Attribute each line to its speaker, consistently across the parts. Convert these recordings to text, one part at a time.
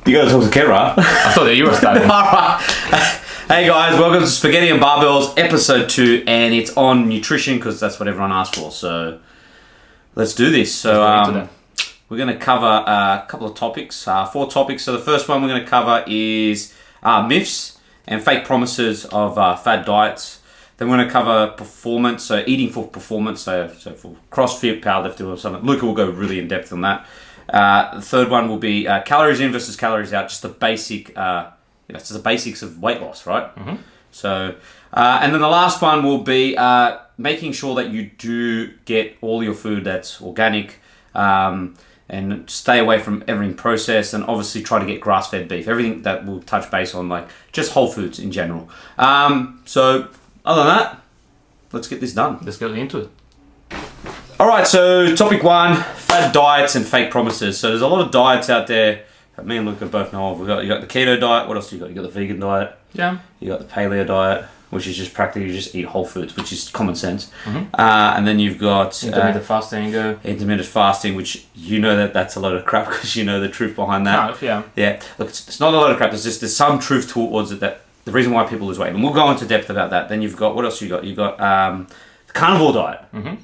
Speaker 1: You gotta talk to Kira.
Speaker 2: I thought that you were starting.
Speaker 1: Alright. Hey guys, welcome to Spaghetti and Barbells episode 2, and it's on nutrition because that's what everyone asked for. So let's do this. So we're going to cover a couple of topics, 4 topics. So the first one we're going to cover is myths and fake promises of fad diets. Then we're going to cover performance, so eating for performance, so for CrossFit, powerlifting or something. Luca will go really in depth on that. The third one will be calories in versus calories out, just the basic, just the basics of weight loss, right? Mm-hmm. So, and then the last one will be making sure that you do get all your food that's organic, and stay away from everything processed, and obviously try to get grass-fed beef. Everything that will touch base on, like just whole foods in general. So other than that, let's get this done.
Speaker 2: Let's get into it.
Speaker 1: All right, so topic 1, fad diets and fake promises. So there's a lot of diets out there that me and Luca both know of. You got the keto diet. What else do you got? You got the vegan diet.
Speaker 2: Yeah. You
Speaker 1: got the paleo diet, which is just practically you just eat whole foods, which is common sense. Mm-hmm. And then you've got
Speaker 2: intermittent fasting.
Speaker 1: Intermittent fasting, which you know that's a load of crap because you know the truth behind that.
Speaker 2: Kind of, yeah.
Speaker 1: Yeah. Look, it's not a load of crap. There's some truth towards it, that the reason why people lose weight, and we'll go into depth about that. Then you've got, what else you got? You've got the carnivore diet. Mm-hmm.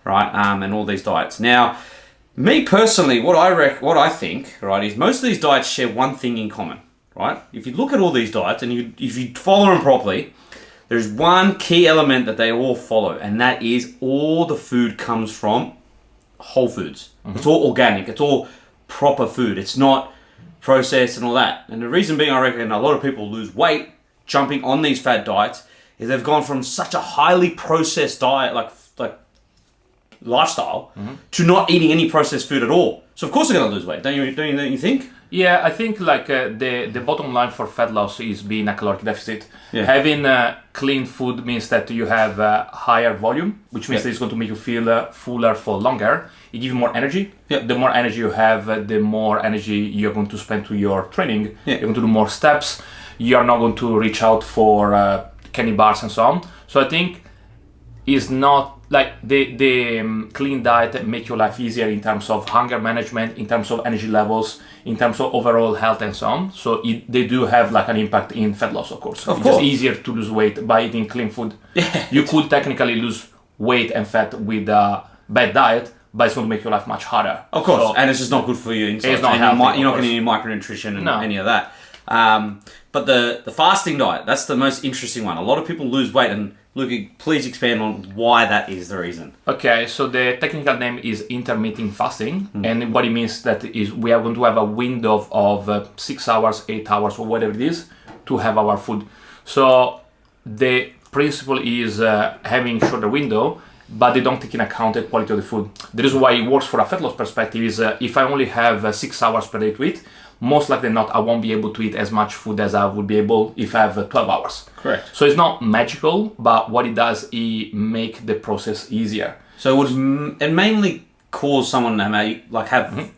Speaker 1: Right, and all these diets. Now, me personally, what I think, right, is most of these diets share one thing in common, right? If you look at all these diets and if you follow them properly, there's one key element that they all follow, and that is all the food comes from whole foods. Mm-hmm. It's all organic. It's all proper food. It's not processed and all that. And the reason being, I reckon a lot of people lose weight jumping on these fad diets is they've gone from such a highly processed diet, like lifestyle, to not eating any processed food at all. So of course they're going to lose weight, don't you think?
Speaker 2: Yeah, I think like the bottom line for fat loss is being a caloric deficit. Yeah. Having clean food means that you have higher volume, which means that it's going to make you feel fuller for longer. It gives you more energy. Yeah. The more energy you have, the more energy you're going to spend to your training. Yeah. You're going to do more steps. You are not going to reach out for candy bars and so on. So I think it's not like the clean diet make your life easier in terms of hunger management, in terms of energy levels, in terms of overall health and so on. So they do have like an impact in fat loss, of course. It's just easier to lose weight by eating clean food. Yeah. You could technically lose weight and fat with a bad diet, but it's going to make your life much harder.
Speaker 1: Of course, so, and it's just not good for you inside.
Speaker 2: It's not healthy,
Speaker 1: you're not getting any micronutrition and any of that. But the fasting diet, that's the most interesting one. A lot of people lose weight, and Luca, please expand on why that is the reason.
Speaker 2: Okay, so the technical name is intermittent fasting, and what it means that is we are going to have a window of 6 hours, 8 hours, or whatever it is, to have our food. So the principle is having shorter window, but they don't take in account the quality of the food. The reason why it works for a fat loss perspective is if I only have 6 hours per day to eat, most likely not, I won't be able to eat as much food as I would be able if I have 12 hours.
Speaker 1: Correct.
Speaker 2: So it's not magical, but what it does, it make the process easier.
Speaker 1: So it mainly cause someone to have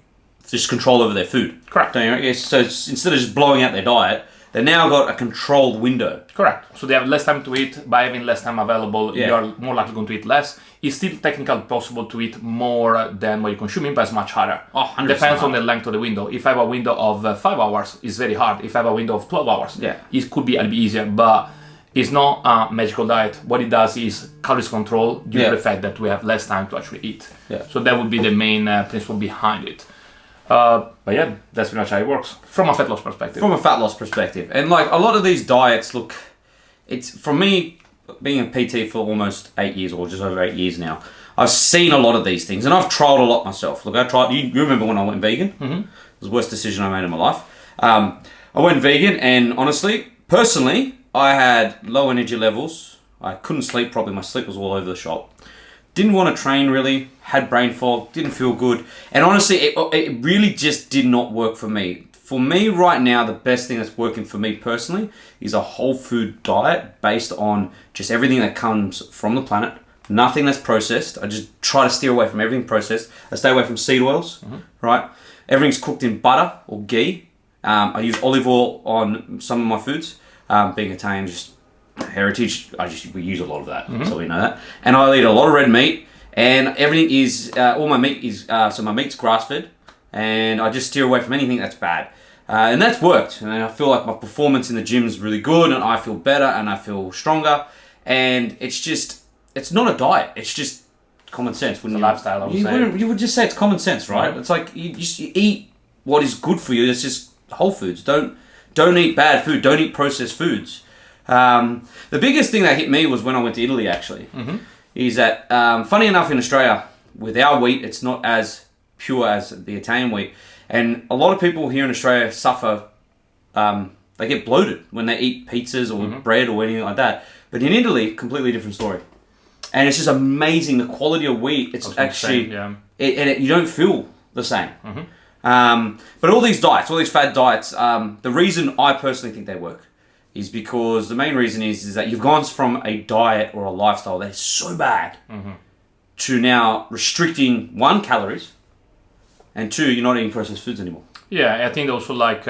Speaker 1: just control over their food.
Speaker 2: Correct.
Speaker 1: So instead of just blowing out their diet, they've now got a controlled window.
Speaker 2: Correct. So they have less time to eat. By having less time available, you are more likely going to eat less. It's still technically possible to eat more than what you're consuming, but it's much harder.
Speaker 1: Oh, 100%
Speaker 2: depends on the length of the window. If I have a window of 5 hours, it's very hard. If I have a window of 12 hours, it could be a little bit easier, but it's not a magical diet. What it does is calories control due to the fact that we have less time to actually eat. Yeah. So that would be the main principle behind it. But yeah, that's pretty much how it works from a fat loss perspective.
Speaker 1: And like a lot of these diets, look, it's for me, being a PT for almost 8 years or just over 8 years now, I've seen a lot of these things and I've tried a lot myself. Look, you remember when I went vegan? Mm-hmm. It was the worst decision I made in my life. I went vegan, and honestly, personally, I had low energy levels. I couldn't sleep properly. My sleep was all over the shop. Didn't want to train really, had brain fog, didn't feel good. And honestly, it really just did not work for me. For me right now, the best thing that's working for me personally is a whole food diet based on just everything that comes from the planet. Nothing that's processed. I just try to steer away from everything processed. I stay away from seed oils, right? Everything's cooked in butter or ghee. I use olive oil on some of my foods. Being Italian, just heritage, we use a lot of that, so we know that. And I eat a lot of red meat, and everything is, all my meat is, so my meat's grass-fed, and I just steer away from anything that's bad. And that's worked. And I feel like my performance in the gym is really good, and I feel better, and I feel stronger. And it's not a diet. It's just common sense.
Speaker 2: It's a lifestyle, I would say.
Speaker 1: You would just say it's common sense, right? It's like you eat what is good for you. It's just whole foods. Don't eat bad food. Don't eat processed foods. The biggest thing that hit me was when I went to Italy, actually. Is that, funny enough, in Australia, with our wheat, it's not as pure as the Italian wheat. And a lot of people here in Australia suffer, they get bloated when they eat pizzas or bread or anything like that. But in Italy, completely different story. And it's just amazing, the quality of wheat. It's actually, you don't feel the same. But all these diets, all these fad diets, the reason I personally think they work is because the main reason is that you've gone from a diet or a lifestyle that is so bad to now restricting, 1, calories, and 2, you're not eating processed foods anymore.
Speaker 2: Yeah, I think also like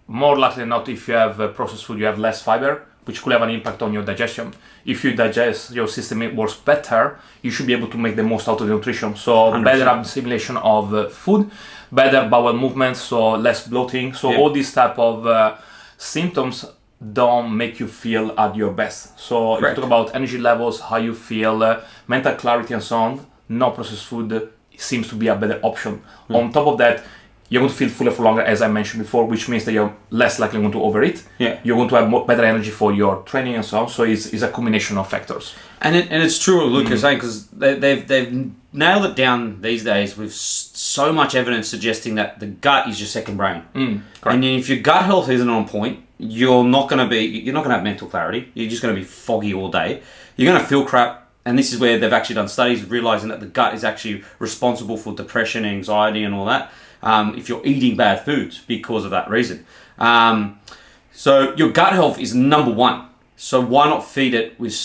Speaker 2: more likely than not, if you have processed food, you have less fiber, which could have an impact on your digestion. If you digest, your system works better, you should be able to make the most out of the nutrition. So 100%. Better assimilation of food, better bowel movements, so less bloating. So all these type of symptoms don't make you feel at your best. So if you talk about energy levels, how you feel, mental clarity and so on, no processed food seems to be a better option. On top of that, you're going to feel fuller for longer, as I mentioned before, which means that you're less likely going to overeat. You're going to have better energy for your training and so on. So it's a combination of factors. And
Speaker 1: it's true what Luke is saying, because they've nailed it down these days with so much evidence suggesting that the gut is your second brain. And if your gut health isn't on point, you're not going to have mental clarity. You're just going to be foggy all day. You're going to feel crap. And this is where they've actually done studies realizing that the gut is actually responsible for depression, anxiety, and all that. If you're eating bad foods because of that reason. So your gut health is number 1. So why not feed it with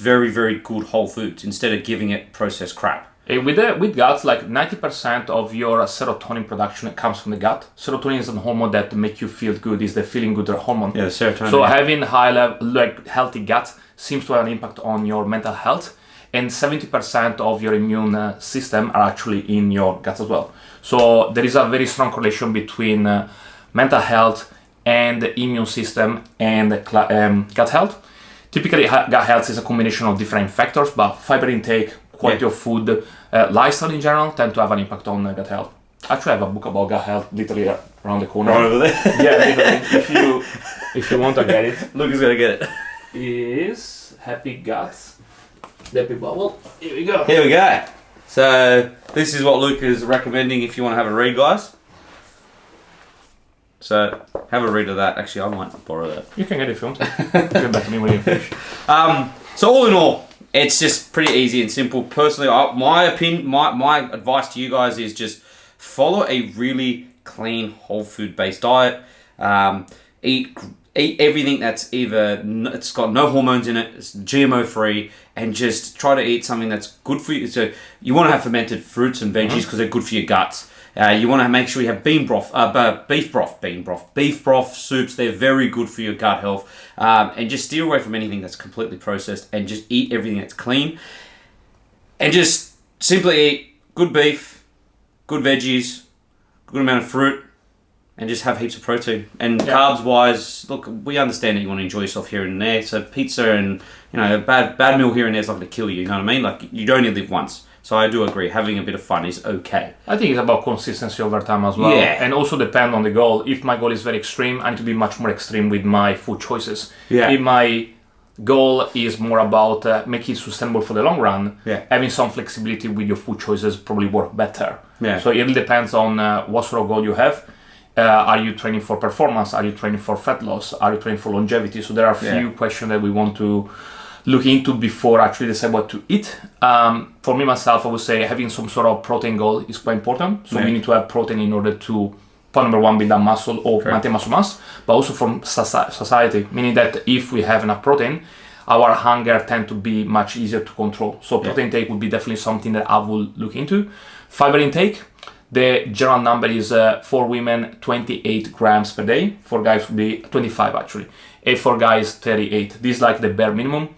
Speaker 1: very, very good whole foods instead of giving it processed crap?
Speaker 2: With guts, like 90% of your serotonin production comes from the gut. Serotonin is a hormone that makes you feel good, is the feeling good hormone.
Speaker 1: Yeah, serotonin.
Speaker 2: So having high level, like healthy gut seems to have an impact on your mental health. And 70% of your immune system are actually in your gut as well. So there is a very strong correlation between mental health and the immune system and gut health. Typically, gut health is a combination of different factors, but fiber intake, quality of food, lifestyle in general tend to have an impact on gut health. Actually, I have a book about gut health literally around the corner.
Speaker 1: Right over there?
Speaker 2: Yeah, literally. If you want to get it.
Speaker 1: Luke is going to get it.
Speaker 2: Is Happy Guts. Happy Bubble. Here we go.
Speaker 1: Here we go. So this is what Luke is recommending if you want to have a read, guys. So have a read of that. Actually, I might borrow that.
Speaker 2: You can get it if you want to. Get back to me when you finish.
Speaker 1: So all in all, it's just pretty easy and simple. Personally, my opinion, my advice to you guys is just follow a really clean, whole food based diet. Eat everything that's it's got no hormones in it, it's GMO free, and just try to eat something that's good for you. So you want to have fermented fruits and veggies because they're good for your guts. You want to make sure you have beef broth soups. They're very good for your gut health. And just steer away from anything that's completely processed and just eat everything that's clean. And just simply eat good beef, good veggies, good amount of fruit, and just have heaps of protein. And carbs wise, look, we understand that you want to enjoy yourself here and there. So pizza and a bad meal here and there is not going to kill you. You know what I mean? Like, you only live once. So I do agree, having a bit of fun is okay.
Speaker 2: I think it's about consistency over time as well. And also depend on the goal. If my goal is very extreme, I need to be much more extreme with my food choices. If my goal is more about making it sustainable for the long run, having some flexibility with your food choices probably work better. So it really depends on what sort of goal you have. Are you training for performance? Are you training for fat loss? Are you training for longevity? So there are a few questions that we want to look into before actually decide what to eat. For me, myself, I would say having some sort of protein goal is quite important. So we need to have protein in order to, point number 1, build up muscle or maintain muscle mass, but also from society, meaning that if we have enough protein, our hunger tend to be much easier to control. So protein intake would be definitely something that I will look into. Fiber intake, the general number is for women 28 grams per day. For guys would be 25 actually. And for guys 38. This is like the bare minimum.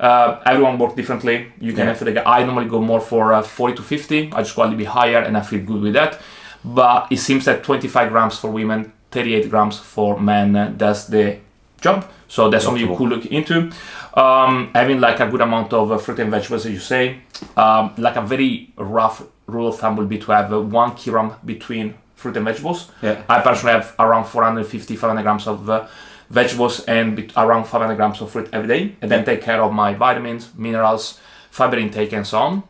Speaker 2: Everyone works differently. You can have I normally go more for 40 to 50. I just go a little bit higher and I feel good with that. But it seems that 25 grams for women, 38 grams for men does the job. So that's something you could look into. Having like a good amount of fruit and vegetables, as you say. Like a very rough rule of thumb would be to have 1 kilogram between fruit and vegetables.
Speaker 1: Yeah.
Speaker 2: I personally have around 450, 500 grams of vegetables and around 500 grams of fruit every day, and then take care of my vitamins, minerals, fiber intake, and so on.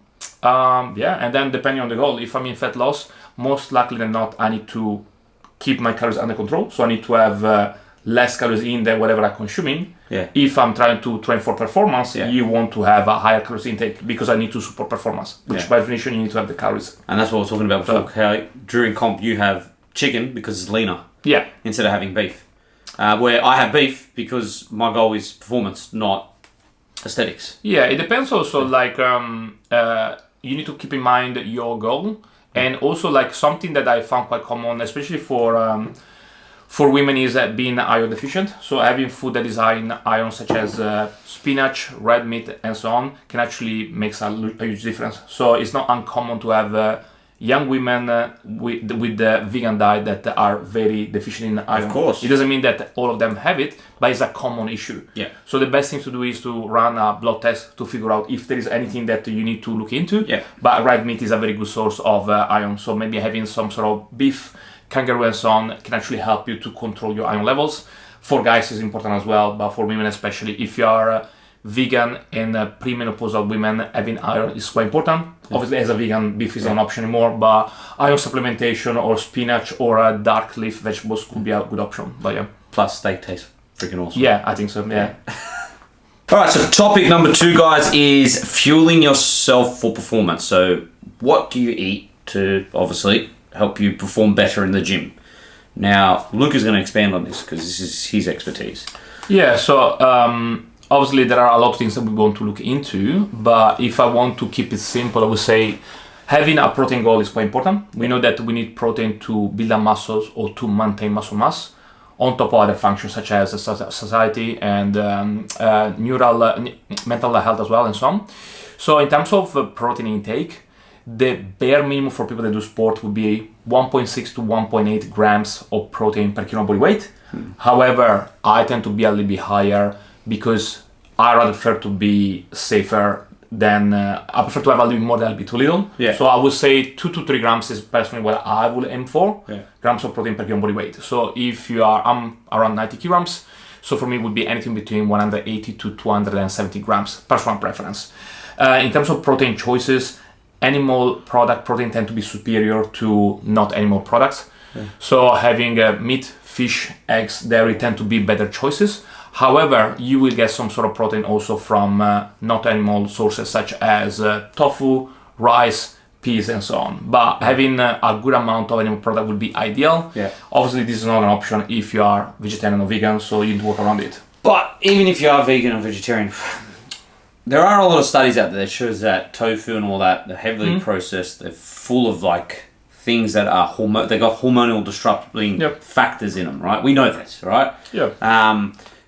Speaker 2: And then depending on the goal, if I'm in fat loss, most likely than not, I need to keep my calories under control. So I need to have less calories in than whatever I'm consuming.
Speaker 1: Yeah.
Speaker 2: If I'm trying to train for performance, you want to have a higher calories intake because I need to support performance, which by definition you need to have the calories.
Speaker 1: And that's what I was talking about before. How during comp you have chicken because it's leaner.
Speaker 2: Yeah.
Speaker 1: Instead of having beef. Where I have beef because my goal is performance, not aesthetics.
Speaker 2: Yeah, it depends also, like, you need to keep in mind your goal, and also like something that I found quite common, especially for women, is being iron deficient. So having food that is high in iron, such as spinach, red meat, and so on, can actually make a huge difference. So it's not uncommon to have young women with the vegan diet that are very deficient in iron.
Speaker 1: Of course.
Speaker 2: It doesn't mean that all of them have it, but it's a common issue.
Speaker 1: Yeah.
Speaker 2: So the best thing to do is to run a blood test to figure out if there is anything that you need to look into.
Speaker 1: Yeah.
Speaker 2: But red meat is a very good source of iron. So maybe having some sort of beef, kangaroo, and so on can actually help you to control your iron levels. For guys, it's important as well, but for women especially, if you are vegan and premenopausal women, having iron is quite important. Obviously, as a vegan, beef is not an option anymore, but iron supplementation or spinach or dark leaf vegetables could be a good option. But yeah.
Speaker 1: Plus, steak tastes freaking awesome.
Speaker 2: Yeah, I think so. Yeah.
Speaker 1: All right, so topic number 2, guys, is fueling yourself for performance. So what do you eat to obviously help you perform better in the gym? Now, Luca's going to expand on this because this is his expertise.
Speaker 2: Yeah, so obviously there are a lot of things that we want to look into, but if I want to keep it simple, I would say having a protein goal is quite important. We know that we need protein to build up muscles or to maintain muscle mass, on top of other functions such as satiety and mental health as well, and so on. So in terms of protein intake, the bare minimum for people that do sport would be 1.6 to 1.8 grams of protein per kilo body weight. However, I tend to be a little bit higher because I rather prefer to be safer than I prefer to have a little bit more than a bit too little.
Speaker 1: Yeah.
Speaker 2: So I would say 2 to 3 grams is personally what I would aim for.
Speaker 1: Yeah.
Speaker 2: Grams of protein per kilo body weight. So if you are, I'm around 90 kilograms. So for me, it would be anything between 180 to 270 grams, personal preference. In terms of protein choices, animal product protein tend to be superior to not animal products. Yeah. So having meat, fish, eggs, dairy tend to be better choices. However, you will get some sort of protein also from not animal sources such as tofu, rice, peas, and so on. But having a good amount of animal product would be ideal.
Speaker 1: Yeah.
Speaker 2: Obviously, this is not an option if you are vegetarian or vegan, so you need to work around it.
Speaker 1: But even if you are vegan or vegetarian, there are a lot of studies out there that shows that tofu and all that, they're heavily processed, they're full of like things that are they got hormonal disrupting factors in them, right? We know this, right?
Speaker 2: Yeah.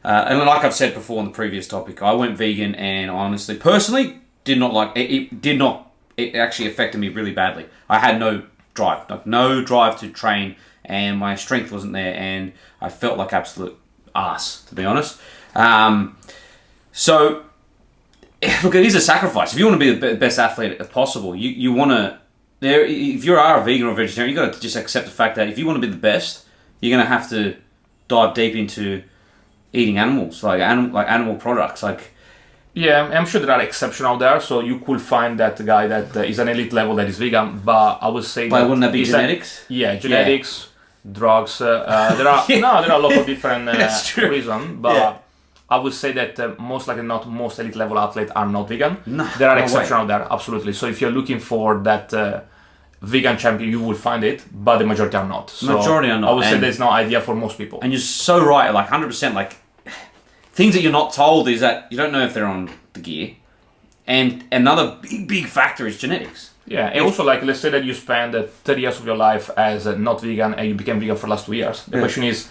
Speaker 1: And like I've said before in the previous topic, I went vegan and honestly, personally, did not like it. It actually affected me really badly. I had no drive, to train, and my strength wasn't there, and I felt like absolute ass, to be honest. So, look, it is a sacrifice. If you want to be the best athlete as possible, you want to. If you are a vegan or vegetarian, you got to just accept the fact that if you want to be the best, you're going to have to dive deep into eating animals, like animal products, like.
Speaker 2: Yeah, I'm sure there are exceptions out there, so you could find that guy that is an elite level that is vegan, but I would say
Speaker 1: but wouldn't that be genetics?
Speaker 2: Genetics, drugs, there are there are a lot of different reasons, but I would say that most likely not most elite level athletes are not vegan.
Speaker 1: No,
Speaker 2: there are exceptions out there, absolutely. So if you're looking for that vegan champion, you will find it, but the majority are not. So
Speaker 1: majority are not.
Speaker 2: I would say that's no idea for most people.
Speaker 1: And you're so right, like 100%, like things that you're not told is that you don't know if they're on the gear. And another big factor is genetics.
Speaker 2: Yeah, and also like let's say that you spend 30 years of your life as not vegan and you became vegan for the last 2 years. The question is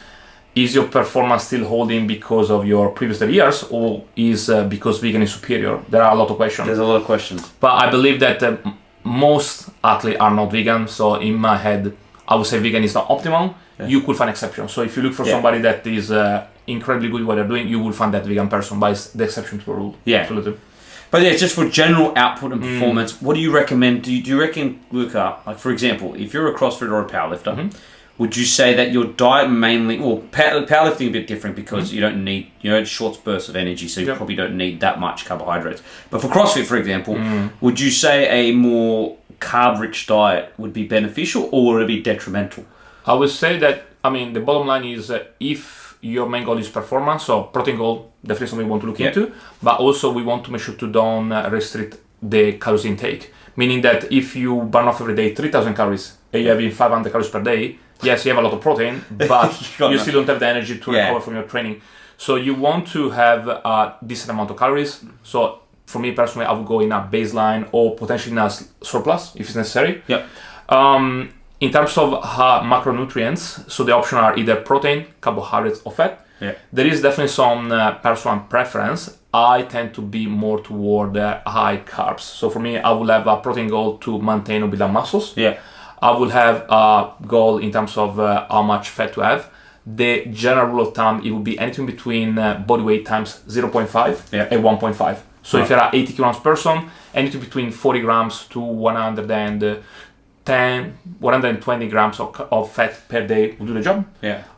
Speaker 2: your performance still holding because of your previous 30 years or is because vegan is superior? There are a lot of questions.
Speaker 1: There's a lot of questions.
Speaker 2: But I believe that most athletes are not vegan, so in my head, I would say vegan is not optimal. You could find exceptions. So if you look for somebody that is incredibly good at what they're doing, you will find that vegan person, but it's the exception to the rule.
Speaker 1: Yeah.
Speaker 2: Absolutely.
Speaker 1: But yeah, just for general output and performance, what do you recommend? Do you reckon, Luca, like for example, if you're a CrossFitter or a powerlifter, would you say that your diet mainly, well, powerlifting a bit different because you don't need, short bursts of energy, so you probably don't need that much carbohydrates. But for CrossFit, for example, would you say a more carb-rich diet would be beneficial or would it be detrimental?
Speaker 2: I would say that, the bottom line is if your main goal is performance, so protein goal, definitely something we want to look into, but also we want to make sure to don't restrict the calories intake. Meaning that if you burn off every day 3,000 calories and you're having 500 calories per day, yes, you have a lot of protein, but you still don't have the energy to recover from your training. So you want to have a decent amount of calories. So for me personally, I would go in a baseline or potentially in a surplus if it's necessary. In terms of macronutrients, so the options are either protein, carbohydrates, or fat. There is definitely some personal preference. I tend to be more toward high carbs. So for me, I will have a protein goal to maintain or build up muscles. I will have a goal in terms of how much fat to have. The general rule of thumb, it will be anything between body weight times 0.5 and 1.5. So if you're an 80 kilograms person, anything between 40 grams to 120 grams of fat per day will do the job.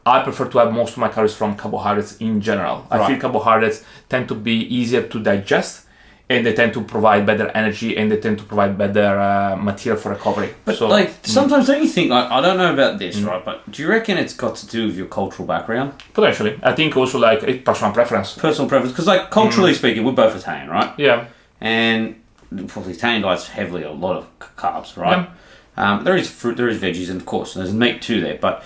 Speaker 2: I prefer to have most of my calories from carbohydrates in general. I feel carbohydrates tend to be easier to digest, and they tend to provide better energy, and they tend to provide better material for recovery.
Speaker 1: But sometimes don't you think, I don't know about this, right? But do you reckon it's got to do with your cultural background?
Speaker 2: Potentially. I think also it's personal preference.
Speaker 1: Personal preference, because culturally speaking, we're both Italian, right? And the Italian diet's heavily a lot of carbs, right? There is fruit, there is veggies, and of course there's meat too there. But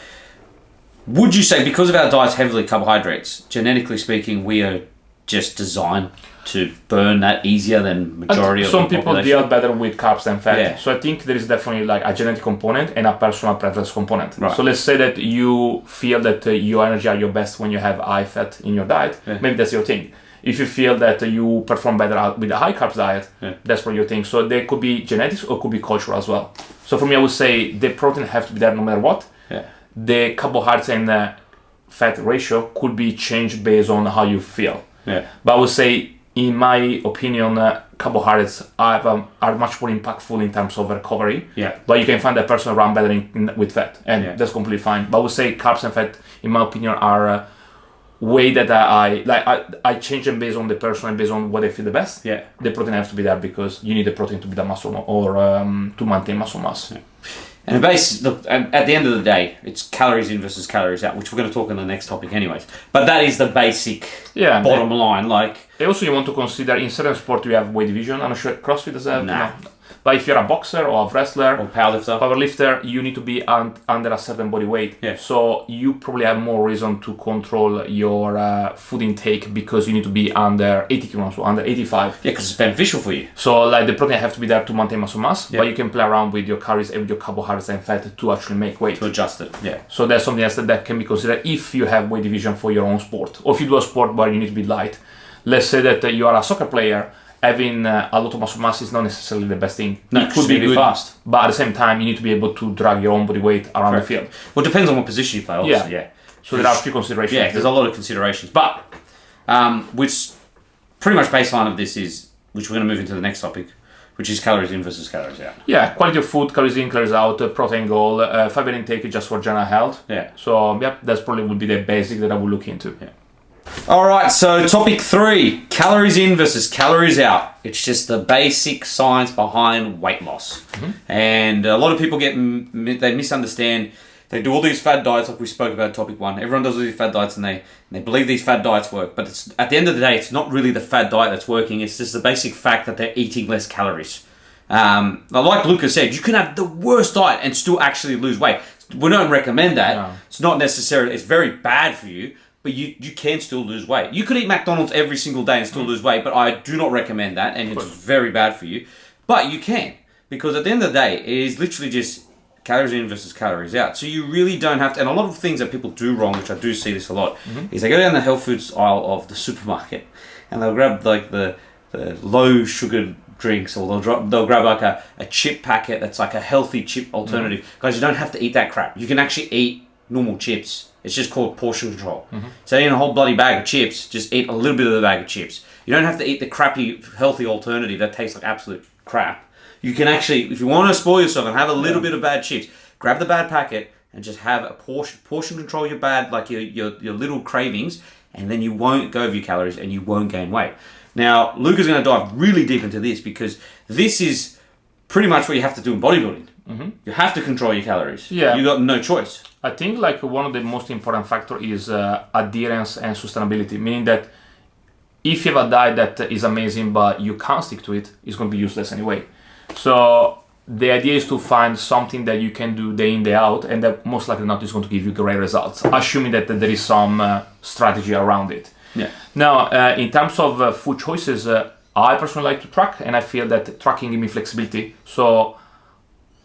Speaker 1: would you say because of our diet's heavily carbohydrates, genetically speaking, we are just designed to burn that easier than majority of the population?
Speaker 2: Some people deal better with carbs than fat. So I think there is definitely a genetic component and a personal preference component. So let's say that you feel that your energy are your best when you have high fat in your diet. Maybe that's your thing. If you feel that you perform better with a high carbs diet, that's what you think. So there could be genetics or could be cultural as well. So for me, I would say the protein have to be there no matter what. The carbohydrates and fat ratio could be changed based on how you feel. But I would say, in my opinion, carbohydrates are much more impactful in terms of recovery. But you can find that person run better with fat, and that's completely fine. But I would say carbs and fat, in my opinion, are way that I change them based on the person and based on what they feel the best. The protein has to be there because you need the protein to build a muscle or to maintain muscle mass.
Speaker 1: And at the end of the day, it's calories in versus calories out, which we're going to talk on the next topic anyways. But that is the basic bottom line.
Speaker 2: Also, you want to consider in certain sport you have weight division. I'm not sure CrossFit does have. No. But if you're a boxer or a wrestler
Speaker 1: or powerlifter,
Speaker 2: you need to be under a certain body weight. So you probably have more reason to control your food intake because you need to be under 80 kilograms or under 85.
Speaker 1: Because it's beneficial for you.
Speaker 2: So the protein have to be there to maintain muscle mass, but you can play around with your calories and with your carbohydrates and fat to actually make weight.
Speaker 1: To adjust it.
Speaker 2: So that's something else that can be considered if you have weight division for your own sport. Or if you do a sport where you need to be light. Let's say that you are a soccer player. Having a lot of muscle mass is not necessarily the best thing.
Speaker 1: It could be really good, fast,
Speaker 2: but at the same time, you need to be able to drag your own body weight around the field.
Speaker 1: Well, it depends on what position you play, also.
Speaker 2: So there are a few considerations.
Speaker 1: There's a lot of considerations. But, which pretty much baseline of this is, which we're going to move into the next topic, which is calories in versus calories out.
Speaker 2: Quality of food, calories in, calories out, protein goal, fiber intake just for general health. So, that's probably would be the basic that I would look into.
Speaker 1: All right, so topic 3, calories in versus calories out. It's just the basic science behind weight loss. And a lot of people they misunderstand. They do all these fad diets like we spoke about in topic 1. Everyone does all these fad diets and they believe these fad diets work. But at the end of the day, it's not really the fad diet that's working. It's just the basic fact that they're eating less calories. Like Luca said, you can have the worst diet and still actually lose weight. We don't recommend that. No. It's not necessarily, it's very bad for you. But you can still lose weight. You could eat McDonald's every single day and still lose weight, but I do not recommend that, and it's very bad for you. But you can, because at the end of the day, it is literally just calories in versus calories out. So you really don't have to, and a lot of things that people do wrong, which I do see this a lot, is they go down the health foods aisle of the supermarket, and they'll grab the low sugar drinks, or they'll grab like a chip packet that's like a healthy chip alternative. Guys, you don't have to eat that crap. You can actually eat normal chips. It's just called portion control. So eating a whole bloody bag of chips, just eat a little bit of the bag of chips. You don't have to eat the crappy healthy alternative that tastes like absolute crap. You can actually, if you want to spoil yourself and have a little bit of bad chips, grab the bad packet and just have a portion control your bad, like your little cravings, and then you won't go over your calories and you won't gain weight. Now, Luca's going to dive really deep into this, because this is pretty much what you have to do in bodybuilding. You have to control your calories.
Speaker 2: Yeah.
Speaker 1: You got no choice.
Speaker 2: I think like one of the most important factor is adherence and sustainability, meaning that if you have a diet that is amazing but you can't stick to it, it's going to be useless anyway. So the idea is to find something that you can do day in, day out, and that most likely not is going to give you great results, assuming that there is some strategy around it.
Speaker 1: Yeah.
Speaker 2: Now, in terms of food choices, I personally like to track, and I feel that tracking gives me flexibility. So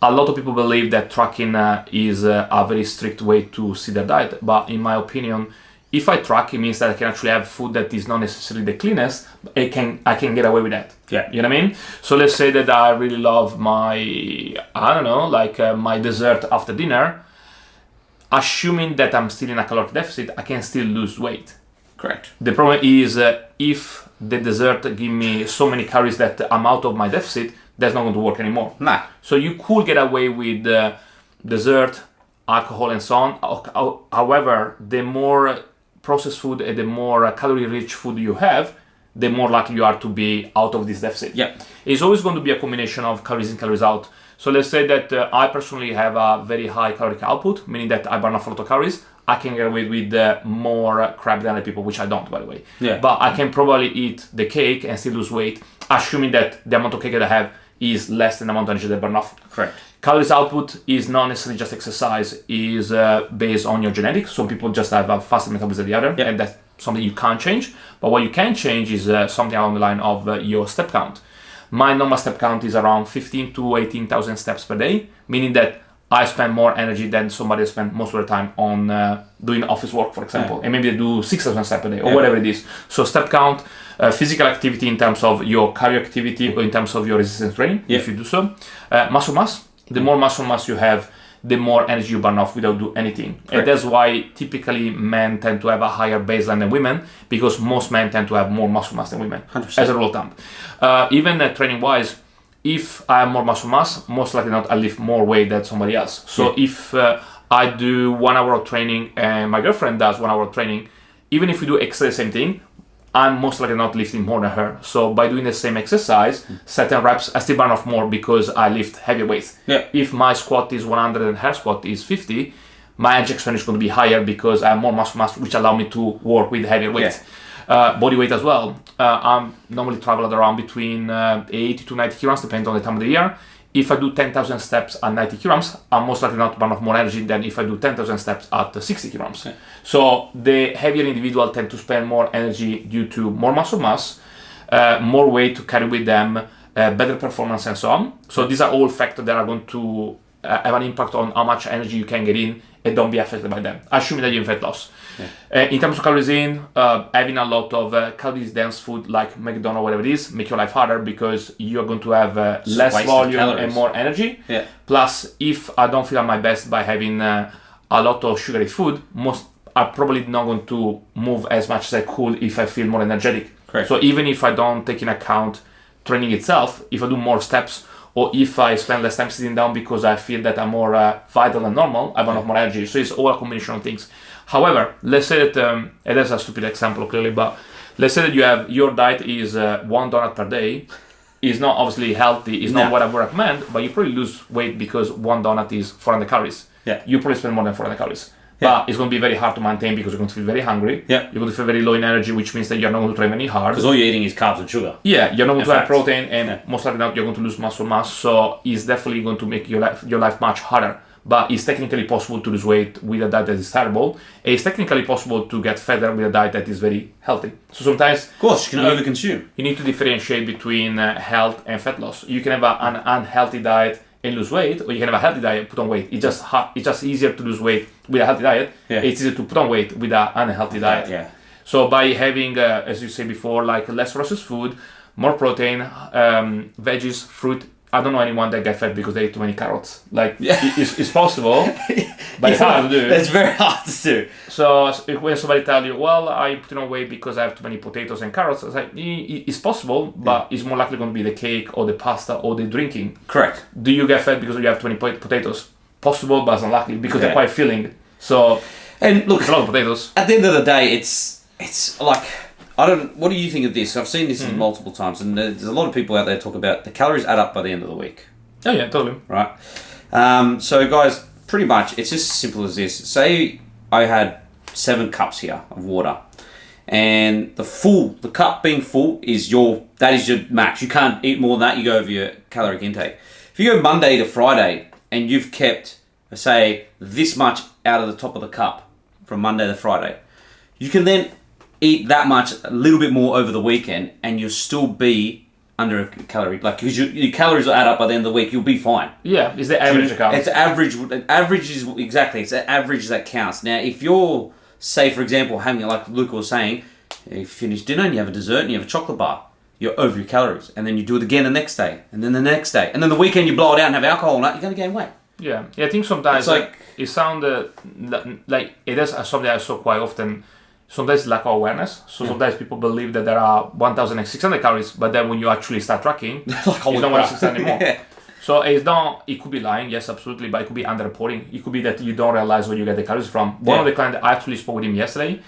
Speaker 2: a lot of people believe that tracking is a very strict way to see their diet, but in my opinion, if I track, it means that I can actually have food that is not necessarily the cleanest. I can get away with that.
Speaker 1: Yeah.
Speaker 2: You know what I mean? So let's say that I really love my, my dessert after dinner. Assuming that I'm still in a caloric deficit, I can still lose weight.
Speaker 1: Correct.
Speaker 2: The problem is if the dessert give me so many calories that I'm out of my deficit, that's not going to work anymore.
Speaker 1: Nah.
Speaker 2: So you could get away with dessert, alcohol, and so on. However, the more processed food and the more calorie-rich food you have, the more likely you are to be out of this deficit.
Speaker 1: Yeah.
Speaker 2: It's always going to be a combination of calories in, calories out. So let's say that I personally have a very high caloric output, meaning that I burn off a lot of calories. I can get away with more crap than other people, which I don't, by the way.
Speaker 1: Yeah.
Speaker 2: But I can probably eat the cake and still lose weight, assuming that the amount of cake that I have is less than the amount of energy that I burn off.
Speaker 1: Correct.
Speaker 2: Calories output is not necessarily just exercise, is based on your genetics. Some people just have a faster metabolism than the other, and that's something you can't change. But what you can change is something along the line of your step count. My normal step count is around 15 to 18,000 steps per day, meaning that I spend more energy than somebody spends most of the time on doing office work, for example, and maybe they do 6,000 steps per day or whatever it is. So step count, physical activity in terms of your cardio activity or in terms of your resistance training, if you do so. Muscle mass, the more muscle mass you have, the more energy you burn off without doing anything. Correct. And that's why typically men tend to have a higher baseline than women, because most men tend to have more muscle mass than women, 100%. As a rule of thumb. Even training wise, if I have more muscle mass, most likely not I lift more weight than somebody else. So if I do 1 hour of training and my girlfriend does 1 hour of training, even if we do exactly the same thing, I'm most likely not lifting more than her. So by doing the same exercise, certain reps, I still burn off more because I lift heavy weights. Yeah. If my squat is 100 and her squat is 50, my energy expenditure is going to be higher because I have more muscle mass, which allow me to work with heavier weights. Body weight as well. I'm normally traveling around between 80 to 90 kilograms, depending on the time of the year. If I do 10,000 steps at 90 kilograms, I'm most likely not to burn off more energy than if I do 10,000 steps at 60 kilograms. Yeah. So the heavier individual tend to spend more energy due to more muscle mass, more weight to carry with them, better performance, and so on. So these are all factors that are going to have an impact on how much energy you can get in and don't be affected by them, assuming that you're in fat loss. Yeah. In terms of calories in, having a lot of calories dense food like McDonald's, whatever it is, make your life harder because you're going to have less volume and more energy. Yeah. Plus, if I don't feel at my best by having a lot of sugary food, I'm probably not going to move as much as I could if I feel more energetic. Correct. So even if I don't take in account training itself, if I do more steps, or if I spend less time sitting down because I feel that I'm more vital than normal, I burn off more energy. So it's all a combination of things. However, let's say that, and that's a stupid example clearly, but let's say that you have your diet is 1 donut per day. It's not obviously healthy, it's not what I would recommend, but you probably lose weight because 1 donut is 400 calories. Yeah. You probably spend more than 400 calories. Yeah. But it's going to be very hard to maintain because you're going to feel very hungry. Yeah. You're going to feel very low in energy, which means that you're not going to train any hard.
Speaker 1: Because all you're eating is carbs and sugar.
Speaker 2: Yeah, you're not going to have protein, and most likely not you're going to lose muscle mass. So it's definitely going to make your life much harder. But it's technically possible to lose weight with a diet that is terrible. It's technically possible to get fatter with a diet that is very healthy. So sometimes,
Speaker 1: of course, you can overconsume.
Speaker 2: You need to differentiate between health and fat loss. You can have an unhealthy diet and lose weight, or you can have a healthy diet and put on weight. It's just easier to lose weight with a healthy diet. Yeah. It's easier to put on weight with an unhealthy diet. Yeah. So by having, as you said before, like less processed food, more protein, veggies, fruit. I don't know anyone that get fat because they eat too many carrots. Like, it's possible, but it's hard to do.
Speaker 1: It's very hard to do.
Speaker 2: So when somebody tell you, well, I put on weight because I have too many potatoes and carrots, it's like, it's possible, but it's more likely going to be the cake or the pasta or the drinking.
Speaker 1: Correct.
Speaker 2: Do you get fat because you have too many potatoes? Possible, but it's unlikely because they're quite filling. So,
Speaker 1: and look,
Speaker 2: it's a lot of potatoes.
Speaker 1: At the end of the day, it's like, what do you think of this? I've seen this multiple times, and there's a lot of people out there talk about the calories add up by the end of the week.
Speaker 2: Oh yeah, totally.
Speaker 1: Right. So guys, pretty much, it's just as simple as this. Say I had 7 cups here of water, and the cup being full is your max. You can't eat more than that. You go over your caloric intake. If you go Monday to Friday and you've kept, say, this much out of the top of the cup from Monday to Friday, you can then eat that much, a little bit more over the weekend, and you'll still be under a calorie, like, because your calories will add up by the end of the week. You'll be fine.
Speaker 2: Yeah, it's the average account.
Speaker 1: It's average. Average is exactly. It's the average that counts. Now, if you're, say, for example, having it like Luca was saying, you finish dinner and you have a dessert and you have a chocolate bar, you're over your calories, and then you do it again the next day, and then the next day, and then the weekend you blow it out and have alcohol and that, you're going to gain weight.
Speaker 2: Yeah, I think sometimes
Speaker 1: it's like
Speaker 2: it sounds like it is something I saw quite often. Sometimes lack of awareness. So sometimes people believe that there are 1,600 calories, but then when you actually start tracking, it's not 1,600 anymore. Yeah. So it could be lying, yes, absolutely, but it could be underreporting. It could be that you don't realize where you get the calories from. One of the clients, I actually spoke with him yesterday.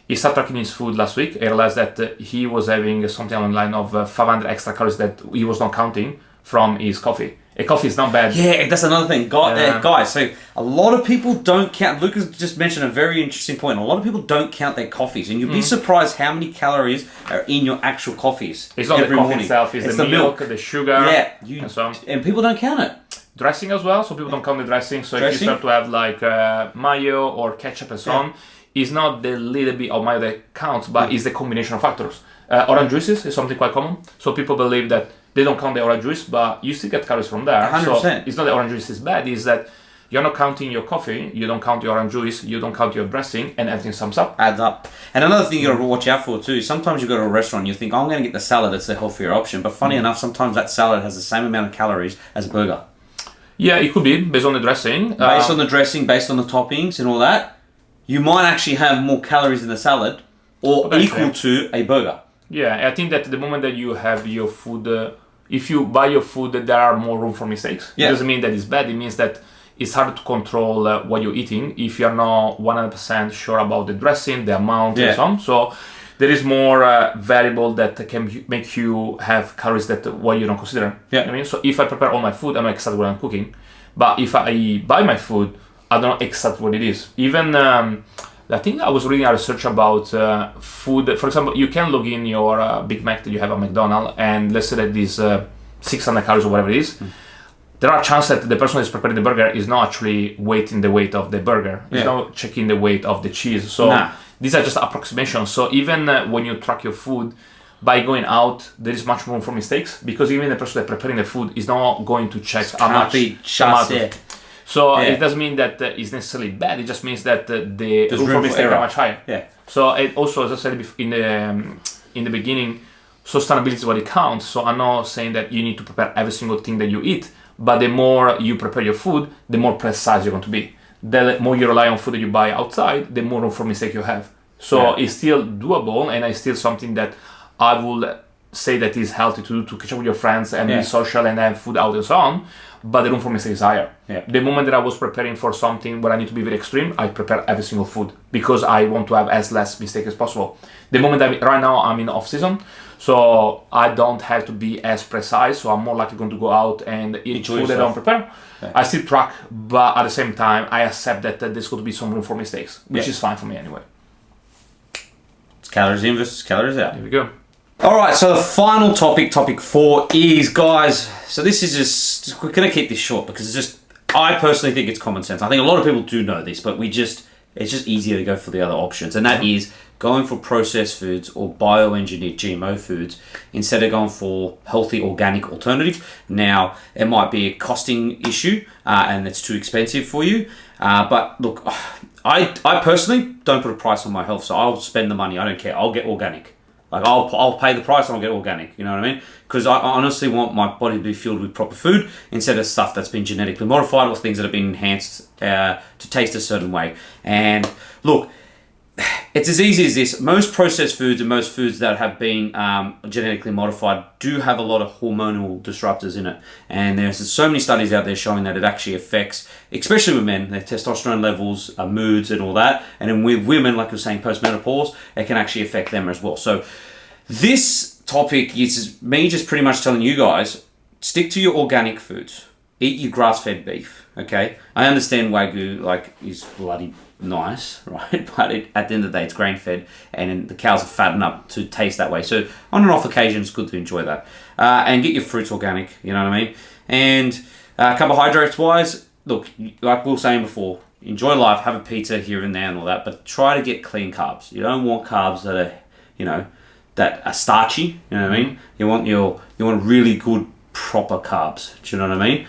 Speaker 2: He started tracking his food last week. I realized that he was having something online of 500 extra calories that he was not counting from his coffee. A coffee is not bad.
Speaker 1: Yeah, that's another thing. Guys, so a lot of people don't count. Lucas just mentioned a very interesting point. A lot of people don't count their coffees, and you'll be surprised how many calories are in your actual coffees.
Speaker 2: It's not the coffee itself, it's the milk, the sugar, and so on.
Speaker 1: And people don't count it.
Speaker 2: Dressing as well, so people don't count the dressing. So if you start to have like mayo or ketchup and so on, it's not the little bit of mayo that counts, but it's the combination of factors. Orange juices is something quite common. So people believe that they don't count the orange juice, but you still get calories from there.
Speaker 1: 100%.
Speaker 2: So it's not the orange juice is bad, it's that you're not counting your coffee, you don't count your orange juice, you don't count your dressing, and everything sums up.
Speaker 1: Adds up. And another thing you got to watch out for too, sometimes you go to a restaurant and you think, oh, I'm going to get the salad, it's the healthier option. But funny enough, sometimes that salad has the same amount of calories as a burger.
Speaker 2: Yeah, it could be, based on the dressing.
Speaker 1: Based on the dressing, based on the toppings and all that, you might actually have more calories in the salad or equal to a burger.
Speaker 2: Yeah, I think that the moment that you have your food, if you buy your food, there are more room for mistakes. It doesn't mean that it's bad. It means that it's hard to control what you're eating if you're not 100% sure about the dressing, the amount, and so on. So there is more variable that can make you have calories that what you don't consider.
Speaker 1: Yeah.
Speaker 2: You know what I mean? So if I prepare all my food, I know exactly what I'm cooking. But if I buy my food, I don't know exactly what it is. Even I think I was reading a research about food. For example, you can log in your Big Mac that you have at McDonald's, and let's say that this 600 calories or whatever it is. There are chances that the person who is preparing the burger is not actually weighting the weight of the burger. He's not checking the weight of the cheese. So these are just approximations. So even when you track your food, by going out, there is much room for mistakes, because even the person that preparing the food is not going to check how much tomatoes. So it doesn't mean that it's necessarily bad. It just means that the room for mistake are much higher.
Speaker 1: Yeah.
Speaker 2: So it also, as I said in the beginning, sustainability is what it counts. So I'm not saying that you need to prepare every single thing that you eat, but the more you prepare your food, the more precise you're going to be. The more you rely on food that you buy outside, the more room for mistake you have. So it's still doable, and it's still something that I would say that is healthy to do, to catch up with your friends and be social and have food out and so on. But the room for mistake is higher. Yeah. The moment that I was preparing for something where I need to be very extreme, I prepare every single food because I want to have as less mistake as possible. The moment right now I'm in off season, so I don't have to be as precise. So I'm more likely going to go out and eat food that I don't prepare. Yeah. I still track, but at the same time, I accept that there's going to be some room for mistakes, which is fine for me anyway.
Speaker 1: It's calories in versus calories out.
Speaker 2: Here we go.
Speaker 1: All right, so the final topic 4, is, guys, so this is just we're going to keep this short because it's just, I personally think it's common sense. I think a lot of people do know this, but it's just easier to go for the other options, and that is going for processed foods or bioengineered GMO foods instead of going for healthy organic alternatives. Now, it might be a costing issue and it's too expensive for you, but look, I personally don't put a price on my health, so I'll spend the money. I don't care. I'll get organic. Like I'll pay the price and I'll get organic. You know what I mean? Because I honestly want my body to be filled with proper food instead of stuff that's been genetically modified or things that have been enhanced to taste a certain way. And look, it's as easy as this. Most processed foods and most foods that have been genetically modified do have a lot of hormonal disruptors in it. And there's so many studies out there showing that it actually affects, especially with men, their testosterone levels, moods and all that. And then with women, like you're saying, postmenopause, it can actually affect them as well. So this topic is me just pretty much telling you guys, stick to your organic foods. Eat your grass-fed beef, okay? I understand Wagyu, like, is bloody nice, right? But at the end of the day, it's grain-fed, and the cows are fattened up to taste that way. So on and off occasion, it's good to enjoy that. And get your fruits organic, you know what I mean? And carbohydrates-wise, look, like we were saying before, enjoy life, have a pizza here and there and all that, but try to get clean carbs. You don't want carbs that are, you know, that are starchy, you know what I mean? You want really good, proper carbs, do you know what I mean?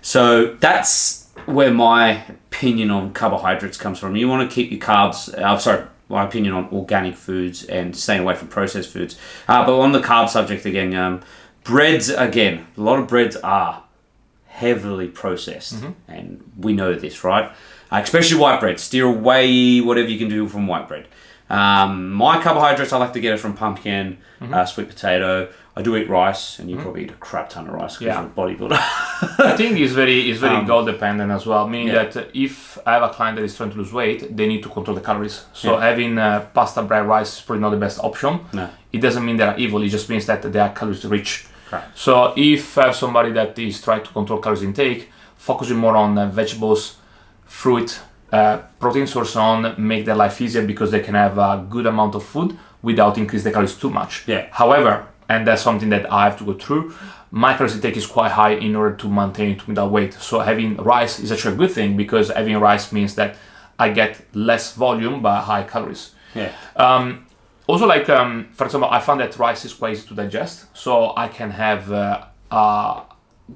Speaker 1: So that's where my opinion on carbohydrates comes from. You want to keep your carbs, my opinion on organic foods and staying away from processed foods. But on the carb subject again, breads, again, a lot of breads are heavily processed. And we know this, right? Especially white bread. Steer away whatever you can do from white bread. My carbohydrates, I like to get it from pumpkin, sweet potato. I do eat rice, and you probably eat a crap ton of rice because you're a bodybuilder.
Speaker 2: I think it's very goal dependent as well. Meaning that if I have a client that is trying to lose weight, they need to control the calories. So having pasta, bread, rice is probably not the best option.
Speaker 1: No.
Speaker 2: It doesn't mean they're evil. It just means that they are calories rich.
Speaker 1: Right.
Speaker 2: So if I have somebody that is trying to control calories intake, focusing more on vegetables, fruit, protein source on, make their life easier because they can have a good amount of food without increase the calories too much.
Speaker 1: Yeah.
Speaker 2: However, and that's something that I have to go through, my calories intake is quite high in order to maintain that weight. So having rice is actually a good thing because having rice means that I get less volume but high calories.
Speaker 1: Yeah.
Speaker 2: Also, like for example, I found that rice is quite easy to digest, so I can have a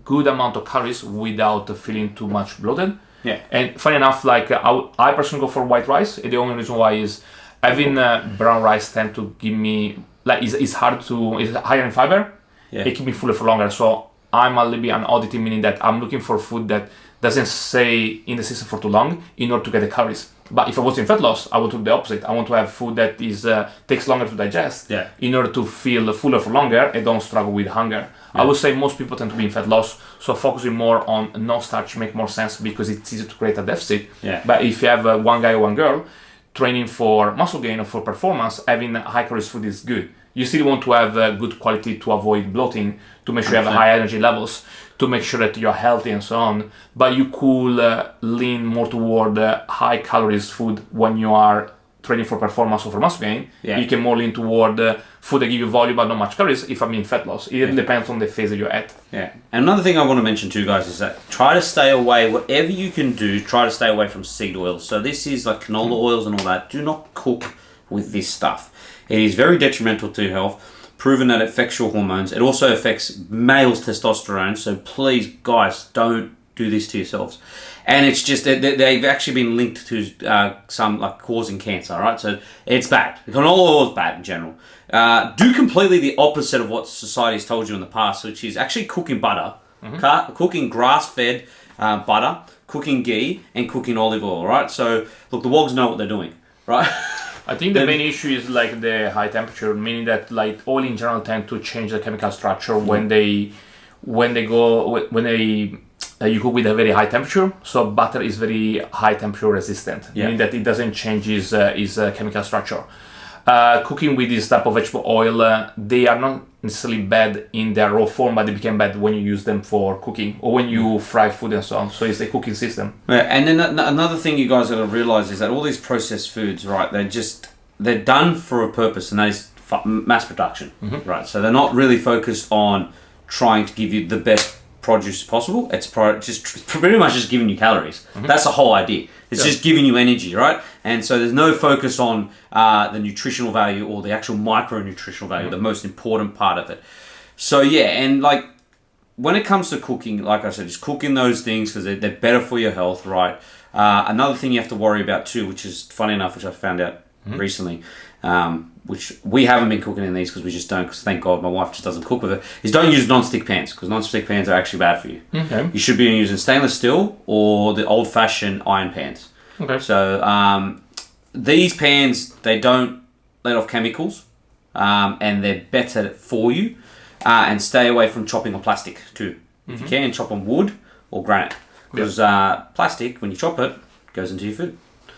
Speaker 2: good amount of calories without feeling too much bloated.
Speaker 1: Yeah.
Speaker 2: And funny enough, like I personally go for white rice. The only reason why is having brown rice tend to give me like it's higher in fiber.
Speaker 1: Yeah.
Speaker 2: It keeps me fuller for longer. So I'm a little bit an oddity, meaning that I'm looking for food that doesn't stay in the system for too long in order to get the calories. But if I was in fat loss, I would do the opposite. I want to have food that is takes longer to digest in order to feel fuller for longer and don't struggle with hunger. I would say most people tend to be in fat loss, so focusing more on no starch make more sense because it's easy to create a deficit.
Speaker 1: Yeah.
Speaker 2: But if you have one guy or one girl training for muscle gain or for performance, having high calories food is good. You still want to have good quality to avoid bloating, to make sure you have high energy levels, to make sure that you're healthy and so on. But you could lean more toward high calories food when you are training for performance or for muscle gain.
Speaker 1: Yeah.
Speaker 2: You can more lean toward food that give you volume but not much calories if I'm in fat loss. It depends on the phase that you're at.
Speaker 1: Yeah. And another thing I want to mention too, guys, is that try to stay away, whatever you can do, try to stay away from seed oils. So this is like canola oils and all that. Do not cook with this stuff. It is very detrimental to health. Proven that it affects your hormones. It also affects males' testosterone. So please, guys, don't do this to yourselves. And it's just that they've actually been linked to some like causing cancer, right? So it's bad. Canola oil is bad in general. Do completely the opposite of what society's told you in the past, which is actually cooking butter, cooking grass-fed butter, cooking ghee, and cooking olive oil, right? So look, the wogs know what they're doing, right?
Speaker 2: I think the main issue is like the high temperature, meaning that like oil in general tend to change the chemical structure when you cook with a very high temperature. So butter is very high temperature resistant, meaning that it doesn't change its chemical structure. Cooking with this type of vegetable oil, they are not necessarily bad in their raw form, but they become bad when you use them for cooking or when you fry food and so on. So it's the cooking system.
Speaker 1: Yeah, and then another thing you guys got to realize is that all these processed foods, right? They're done for a purpose, and that is mass production, right? So they're not really focused on trying to give you the best produce possible. It's just pretty much just giving you calories. That's the whole idea. It's just giving you energy, right? And so there's no focus on the nutritional value or the actual micronutritional value, the most important part of it. So yeah, and like when it comes to cooking, like I said, just cooking those things because they're better for your health, right? Another thing you have to worry about too, which is funny enough, which I found out recently, which we haven't been cooking in these because we just don't, because thank God my wife just doesn't cook with it, is don't use non-stick pans, because non-stick pans are actually bad for you.
Speaker 2: Okay.
Speaker 1: You should be using stainless steel or the old-fashioned iron pans.
Speaker 2: Okay.
Speaker 1: So these pans, they don't let off chemicals, and they're better for you. And stay away from chopping on plastic too. If you can, chop on wood or granite, because plastic, when you chop it, goes into your food.